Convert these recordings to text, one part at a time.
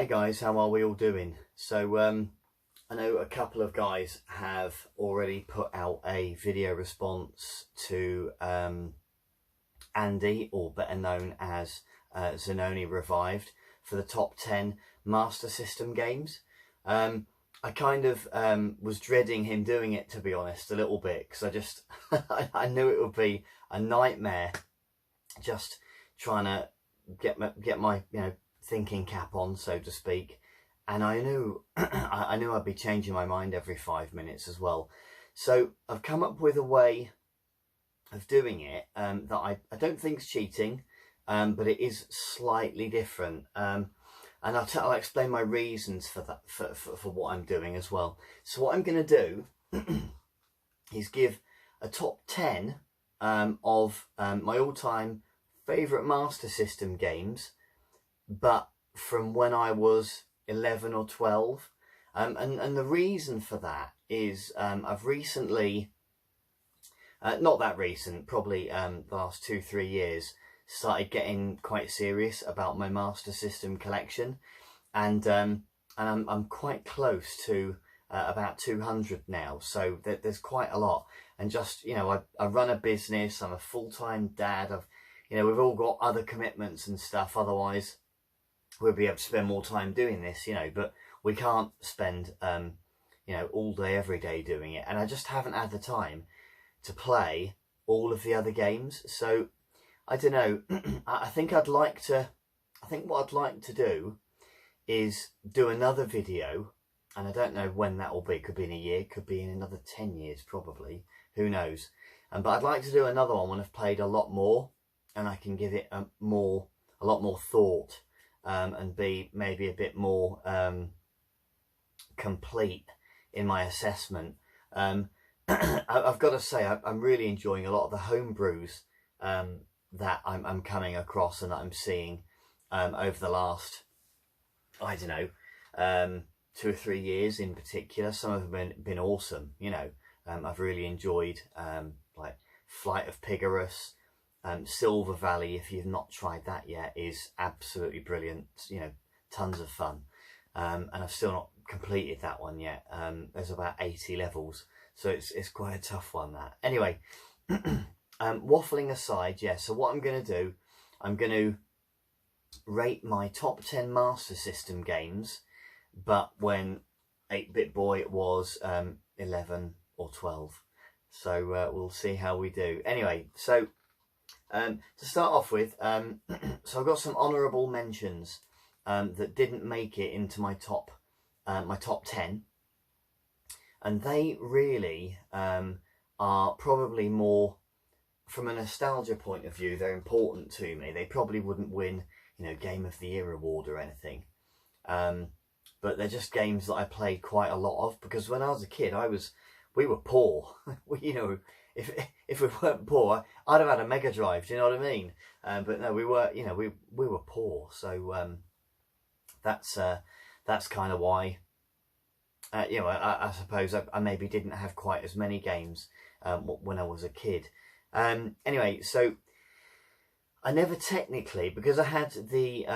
Hey guys, how are we all doing? So I know a couple of guys have already put out a video response to Andy, or better known as Zanoni Revived, for the top 10 Master System games. I kind of was dreading him doing it, to be honest, a little bit, because I just I knew it would be a nightmare just trying to get my thinking cap on, so to speak. And I knew I knew I'd be changing my mind every 5 minutes as well. So I've come up with a way of doing it that I don't think is cheating, but it is slightly different. And I'll explain my reasons for that, for what I'm doing as well. So what I'm going to do is give a top 10 of my all-time favourite Master System games, but from when I was 11 or 12. And the reason for that is I've recently, not that recent, probably the last 2-3 years, started getting quite serious about my Master System collection, and I'm quite close to about 200 now, so there's quite a lot. And just, I run a business, I'm a full-time dad, we've all got other commitments and stuff, otherwise we'll be able to spend more time doing this, but we can't spend all day every day doing it, and I just haven't had the time to play all of the other games. So I don't know, I think what I'd like to do is do another video, and I don't know when that will be. Could be in a year, could be in another 10 years probably, who knows. But I'd like to do another one when I've played a lot more and I can give it a lot more thought, and be maybe a bit more complete in my assessment. I've got to say, I'm really enjoying a lot of the homebrews that I'm coming across and that I'm seeing over the last, I don't know, 2 or 3 years in particular. Some of them have been awesome. I've really enjoyed like Flight of Pigorus. Silver Valley, if you've not tried that yet, is absolutely brilliant. Tons of fun. And I've still not completed that one yet. There's about 80 levels, so it's quite a tough one, that. Anyway, waffling aside, yeah, so what I'm going to do, I'm going to rate my top 10 Master System games, but when 8-Bit Boy was 11 or 12. So we'll see how we do. Anyway, so to start off with, so I've got some honourable mentions that didn't make it into my top 10, and they really are probably more from a nostalgia point of view. They're important to me. They probably wouldn't win, Game of the Year award or anything, but they're just games that I played quite a lot of, because when I was a kid, we were poor. If we weren't poor, I'd have had a Mega Drive. Do you know what I mean? But no, we were, we were poor. So that's kind of why. I suppose I maybe didn't have quite as many games when I was a kid. Anyway, so I never technically, because I had the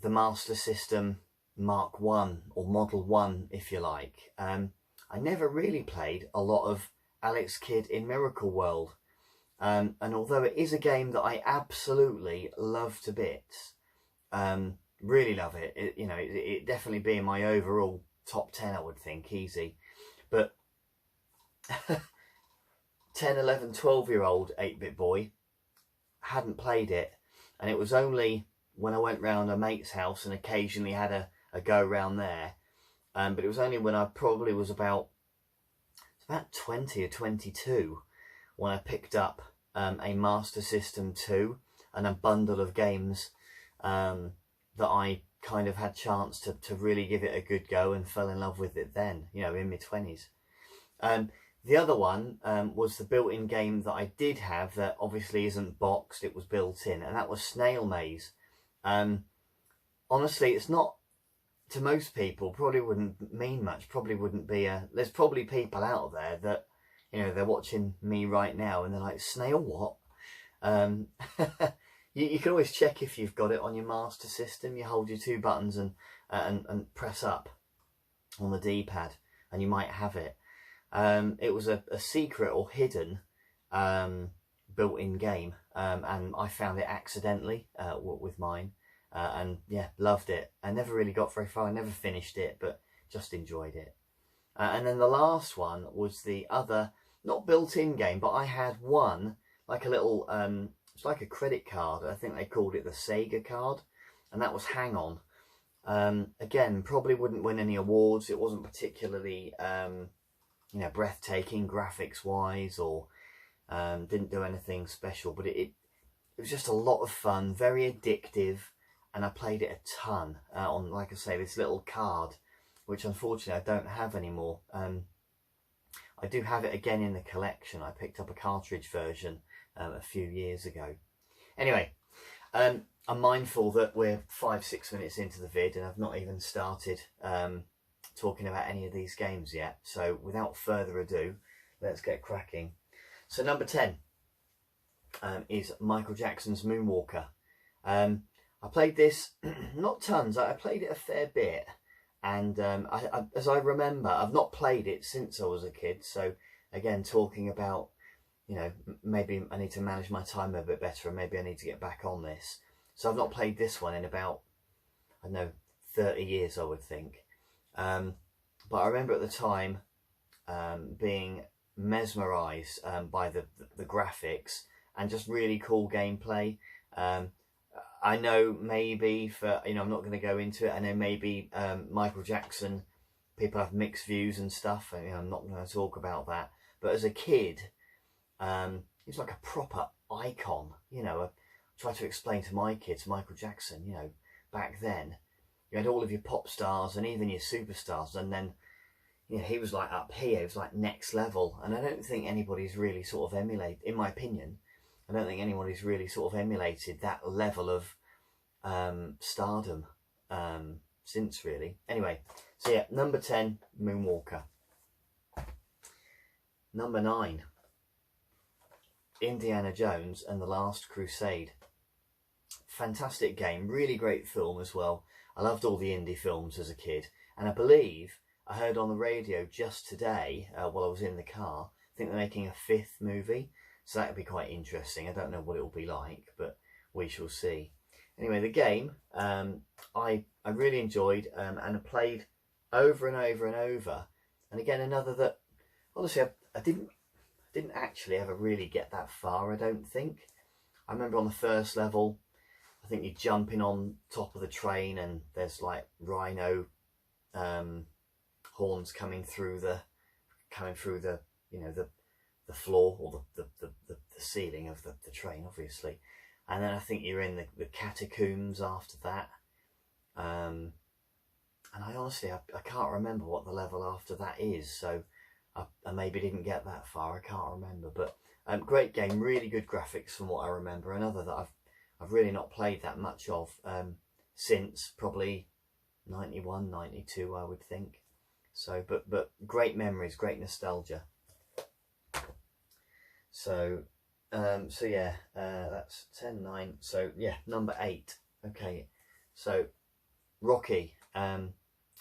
Master System Mark 1 or Model 1, if you like. I never really played a lot of Alex Kidd in Miracle World, and although it is a game that I absolutely love to bits, really love it, it definitely be in my overall top 10, I would think, easy. But 10, 11, 12-year-old 8-Bit Boy hadn't played it, and it was only when I went round a mate's house and occasionally had a go round there. But it was only when I probably was about 20 or 22 when I picked up a Master System 2 and a bundle of games that I kind of had chance to really give it a good go, and fell in love with it then, in my 20s. The other one was the built-in game that I did have that obviously isn't boxed, it was built in, and that was Snail Maze. Honestly, it's not, to most people, probably wouldn't mean much, probably wouldn't be there's probably people out there that, they're watching me right now and they're like, snail what? You can always check if you've got it on your Master System. You hold your two buttons and press up on the D-pad, and you might have it. It was a secret or hidden built-in game, and I found it accidentally with mine, and yeah, loved it. I never really got very far. I never finished it, but just enjoyed it. And then the last one was the other, not built-in game, but I had one, like a little, it's like a credit card. I think they called it the Sega card, and that was Hang On. Again, probably wouldn't win any awards. It wasn't particularly, you know, breathtaking graphics-wise, or didn't do anything special, but it was just a lot of fun, very addictive, and I played it a ton on, like I say, this little card, which unfortunately I don't have anymore. I do have it again in the collection. I picked up a cartridge version a few years ago. Anyway, I'm mindful that we're 5-6 minutes into the vid and I've not even started talking about any of these games yet. So without further ado, let's get cracking. So number 10 is Michael Jackson's Moonwalker. I played this, not tons, I played it a fair bit. And as I remember, I've not played it since I was a kid. So again, talking about, you know, maybe I need to manage my time a bit better, and maybe I need to get back on this. So I've not played this one in about, I don't know, 30 years, I would think. But I remember at the time being mesmerised by the graphics and just really cool gameplay. I know maybe for, you know, I'm not going to go into it. I know maybe Michael Jackson, people have mixed views and stuff. And, you know, I'm not going to talk about that. But as a kid, he was like a proper icon. You know, I try to explain to my kids, Michael Jackson, you know, back then, you had all of your pop stars and even your superstars. And then, you know, he was like up here. He was like next level. And I don't think anybody's really sort of emulated, in my opinion, I don't think anybody's really sort of emulated that level of stardom since, really. Anyway, so yeah, number 10, Moonwalker. Number 9, Indiana Jones and the Last Crusade. Fantastic game, really great film as well. I loved all the indie films as a kid, and I believe I heard on the radio just today, while I was in the car, I think they're making a 5th movie. So that would be quite interesting. I don't know what it will be like, but we shall see. Anyway, the game I really enjoyed and I played over and over and over. And again, another that honestly I didn't actually ever really get that far, I don't think. I remember on the first level, I think you're jumping on top of the train and there's like rhino horns coming through the you know, the floor or the ceiling of the train, obviously. And then I think you're in the catacombs after that. And I honestly, I can't remember what the level after that is. So I maybe didn't get that far. I can't remember. But great game, really good graphics from what I remember. Another that I've really not played that much of since probably 91, 92, I would think. So, but great memories, great nostalgia. So, so yeah, that's 10, 9. So yeah, number 8. Okay, so Rocky.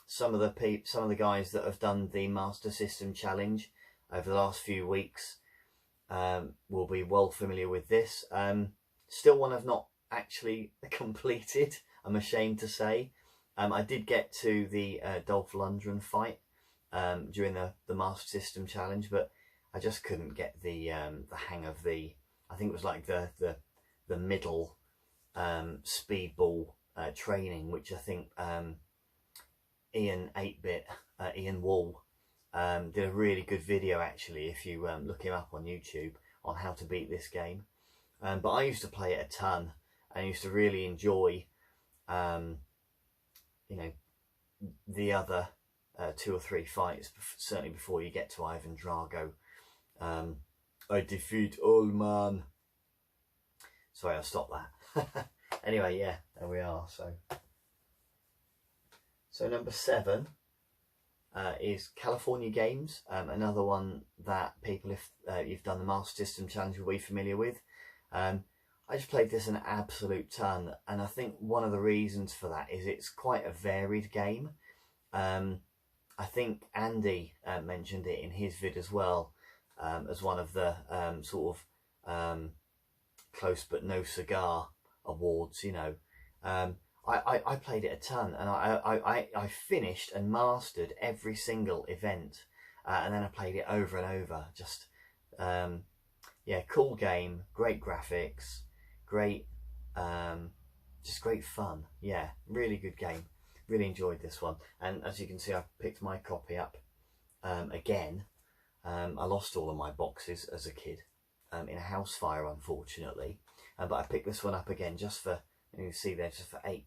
Some of the guys that have done the Master System Challenge over the last few weeks will be well familiar with this. Still one I've not actually completed, I'm ashamed to say. I did get to the Dolph Lundgren fight during the Master System Challenge, but I just couldn't get the hang of the, I think it was like the middle speedball training, which I think Ian 8-bit, Ian Wall, did a really good video actually, if you look him up on YouTube, on how to beat this game. But I used to play it a ton, and I used to really enjoy, you know, the other 2 or 3 fights, certainly before you get to Ivan Drago. I defeat all man. Sorry, I'll stop that. Anyway, yeah, there we are. So number 7 is California Games, another one that people, if you've done the Master System Challenge, will be familiar with. I I just played this an absolute ton, and I think one of the reasons for that is it's quite a varied game. I think Andy mentioned it in his vid as well, as one of the sort of close but no cigar awards, you know. I played it a ton, and I finished and mastered every single event, and then I played it over and over. Just yeah, cool game, great graphics, great just great fun. Yeah, really good game. Really enjoyed this one, and as you can see, I picked my copy up again. I lost all of my boxes as a kid in a house fire, unfortunately, but I picked this one up again just for, you can see there, just for £8.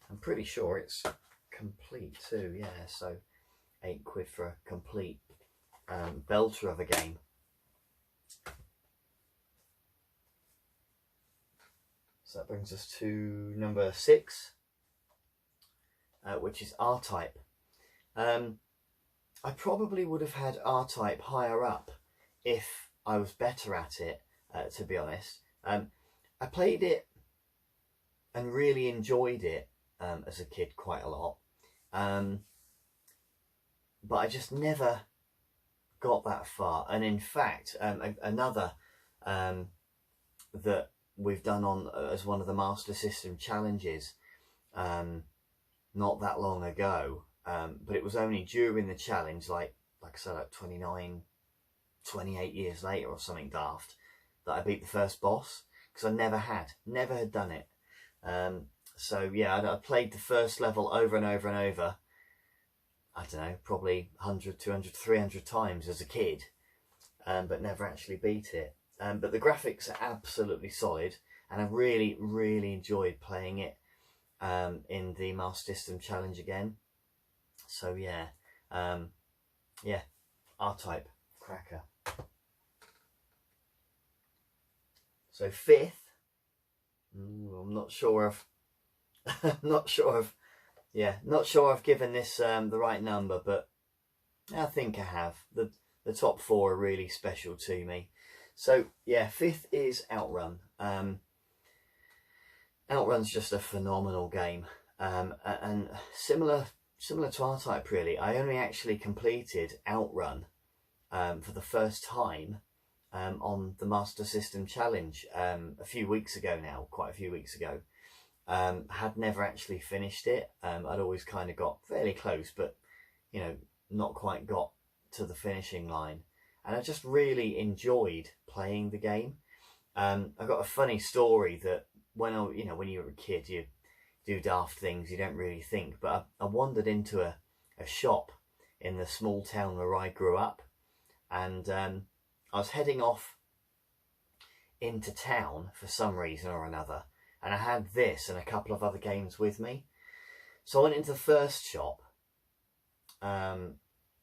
I'm pretty sure it's complete too, yeah, so £8 for a complete belter of a game. So that brings us to number 6, which is RType. I probably would have had RType higher up if I was better at it, to be honest. I played it and really enjoyed it as a kid quite a lot, but I just never got that far. And in fact, another that we've done on as one of the Master System challenges not that long ago, but it was only during the challenge, like I said, like 28 years later or something daft, that I beat the first boss, because I never had done it. So yeah, I played the first level over and over and over, I don't know, probably 100, 200, 300 times as a kid, but never actually beat it. But the graphics are absolutely solid, and I really, really enjoyed playing it in the Master System challenge again. So yeah, yeah, RType, cracker. So 5th, I'm not sure of, not sure I've given this the right number, but I think I have. The top 4 are really special to me. So yeah, 5th is Outrun. Outrun's just a phenomenal game, and similar to RType really. I only actually completed Outrun for the first time on the Master System challenge a few weeks ago now, quite a few weeks ago. Had never actually finished it. I'd always kind of got fairly close, but you know, not quite got to the finishing line. And I just really enjoyed playing the game. I've got a funny story that when you're a kid, you do daft things you don't really think. But I wandered into a shop in the small town where I grew up, and I was heading off into town for some reason or another, and I had this and a couple of other games with me. So I went into the first shop,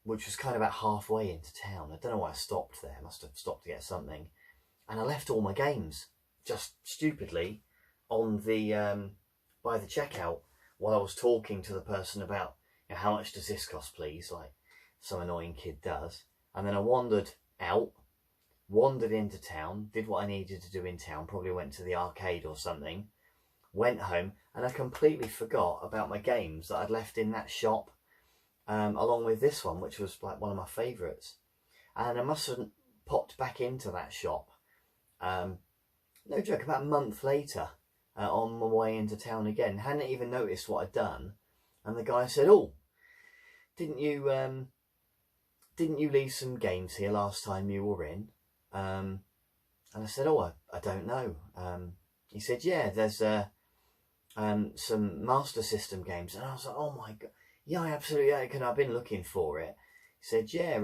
which was kind of about halfway into town. I don't know why I stopped there. I must have stopped to get something. And I left all my games, just stupidly, on the by the checkout, while I was talking to the person about, you know, how much does this cost, please, like some annoying kid does. And then I wandered out, wandered into town, did what I needed to do in town, probably went to the arcade or something, went home, and I completely forgot about my games that I'd left in that shop, along with this one, which was like one of my favourites. And I must have popped back into that shop, no joke, about a month later, on my way into town again. Hadn't even noticed what I'd done, and the guy said, "Oh, didn't you leave some games here last time you were in?" And I said, "Oh, I don't know." He said, "Yeah, there's some Master System games." And I was like, "Oh my god, yeah, I absolutely, yeah, I've been looking for it." He said, "Yeah."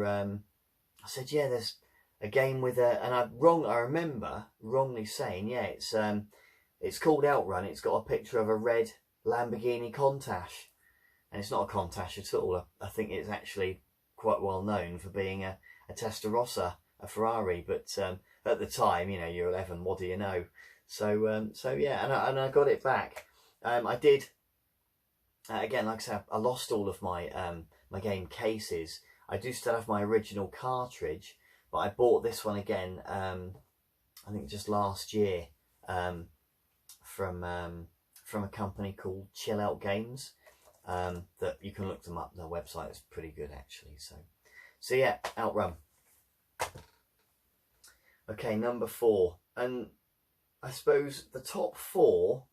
I said, "Yeah, there's a game with a," and I remember wrongly saying, "Yeah, it's called Outrun. It's got a picture of a red Lamborghini Countach," and it's not a Countach at all. I think it's actually quite well known for being a Testarossa, a Ferrari, but at the time, you know, you're 11, what do you know? So yeah, and I got it back. I did, again, like I said, I lost all of my my game cases. I do still have my original cartridge, but I bought this one again, I think just last year, from a company called Chill Out Games. That you can look them up. Their website is pretty good actually. So yeah, Outrun. Okay, number 4, and I suppose the top 4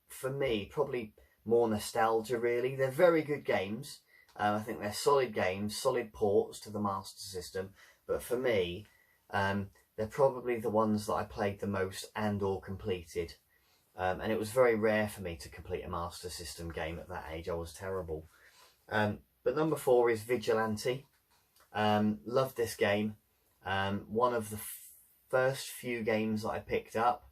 for me, probably more nostalgia really. They're very good games. I think they're solid games, solid ports to the Master System. But for me, they're probably the ones that I played the most and or completed. And it was very rare for me to complete a Master System game at that age. I was terrible. But number 4 is Vigilante. Loved this game. One of the first few games that I picked up.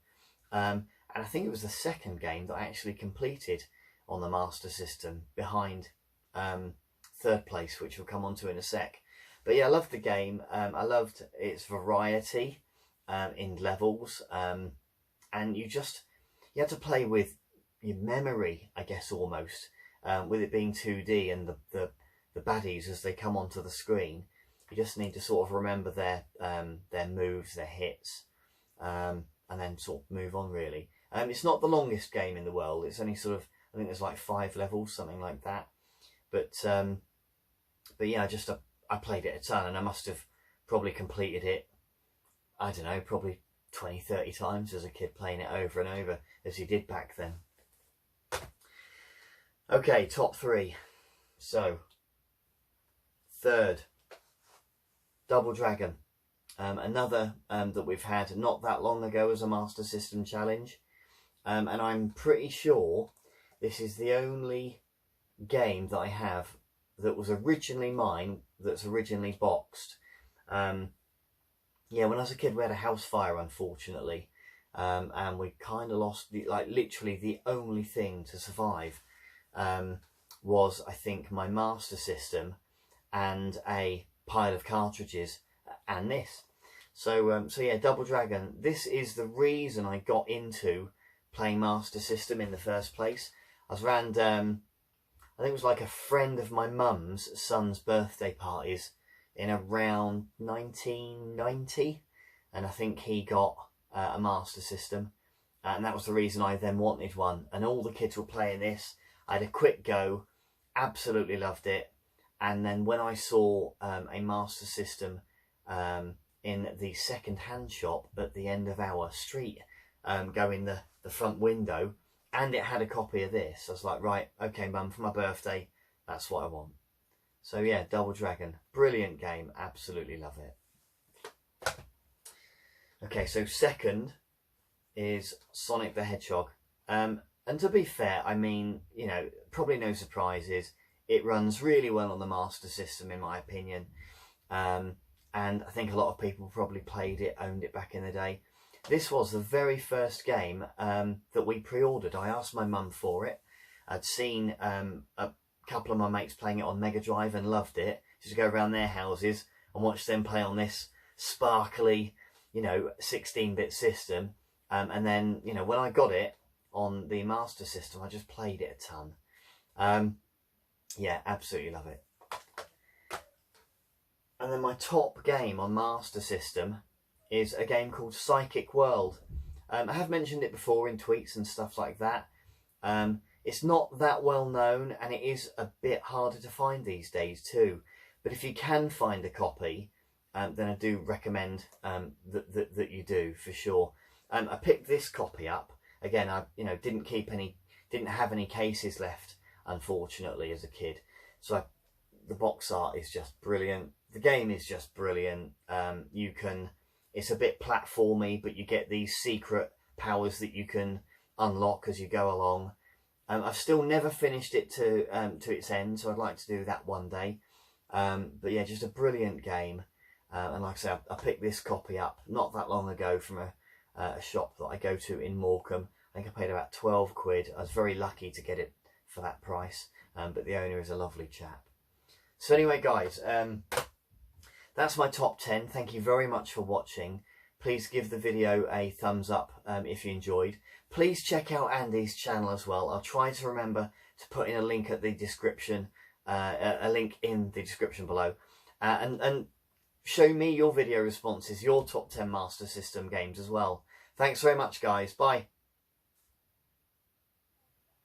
And I think it was the second game that I actually completed on the Master System, behind third place, which we'll come on to in a sec. But yeah, I loved the game. I loved its variety in levels. And you had to play with your memory, I guess, almost, with it being 2D and the baddies as they come onto the screen. You just need to sort of remember their moves, their hits, and then sort of move on really. It's not the longest game in the world. It's only sort of, I think there's like 5 levels, something like that. But yeah, I played it a ton, and I must have probably completed it, I don't know, probably 20-30 times as a kid, playing it over and over, as you did back then. Okay, top 3. So, third, Double Dragon. Another that we've had not that long ago as a Master System challenge. And I'm pretty sure this is the only game that I have that was originally mine, that's originally boxed. Yeah, when I was a kid, we had a house fire, unfortunately, and we kind of lost literally the only thing to survive was, I think, my Master System and a pile of cartridges and this. So yeah, Double Dragon. This is the reason I got into playing Master System in the first place. I was around, I think it was like a friend of my mum's son's birthday parties in around 1990, and I think he got a Master System, and that was the reason I then wanted one. And all the kids were playing this. I had a quick go, absolutely loved it, and then when I saw a Master System in the second-hand shop at the end of our street, go in the front window, and it had a copy of this, I was like, right, okay mum, for my birthday, that's what I want. So yeah, Double Dragon, brilliant game, absolutely love it. Okay, so second is Sonic the Hedgehog. And to be fair, I mean, you know, probably no surprises. It runs really well on the Master System, in my opinion. And I think a lot of people probably played it, owned it back in the day. This was the very first game that we pre-ordered. I asked my mum for it. I'd seen a couple of my mates playing it on Mega Drive and loved it. Just go around their houses and watch them play on this sparkly, you know, 16-bit system. And then, you know, when I got it on the Master System, I just played it a ton. Yeah, absolutely love it. And then my top game on Master System is a game called Psychic World. I have mentioned it before in tweets and stuff like that. It's not that well known, and it is a bit harder to find these days too. But if you can find a copy, then I do recommend that you do, for sure. I picked this copy up. Again, I didn't have any cases left, unfortunately, as a kid. So the box art is just brilliant. The game is just brilliant. It's a bit platformy, but you get these secret powers that you can unlock as you go along. I've still never finished it to its end, so I'd like to do that one day. But yeah, just a brilliant game. And like I say, I picked this copy up not that long ago from a shop that I go to in Morecambe. I think I paid about 12 quid. I was very lucky to get it for that price. But the owner is a lovely chap. So anyway, guys, that's my top 10. Thank you very much for watching. Please give the video a thumbs up if you enjoyed. Please check out Andy's channel as well. I'll try to remember to put in a link at the description, a link in the description below, and show me your video responses, your top 10 Master System games as well. Thanks very much, guys. Bye.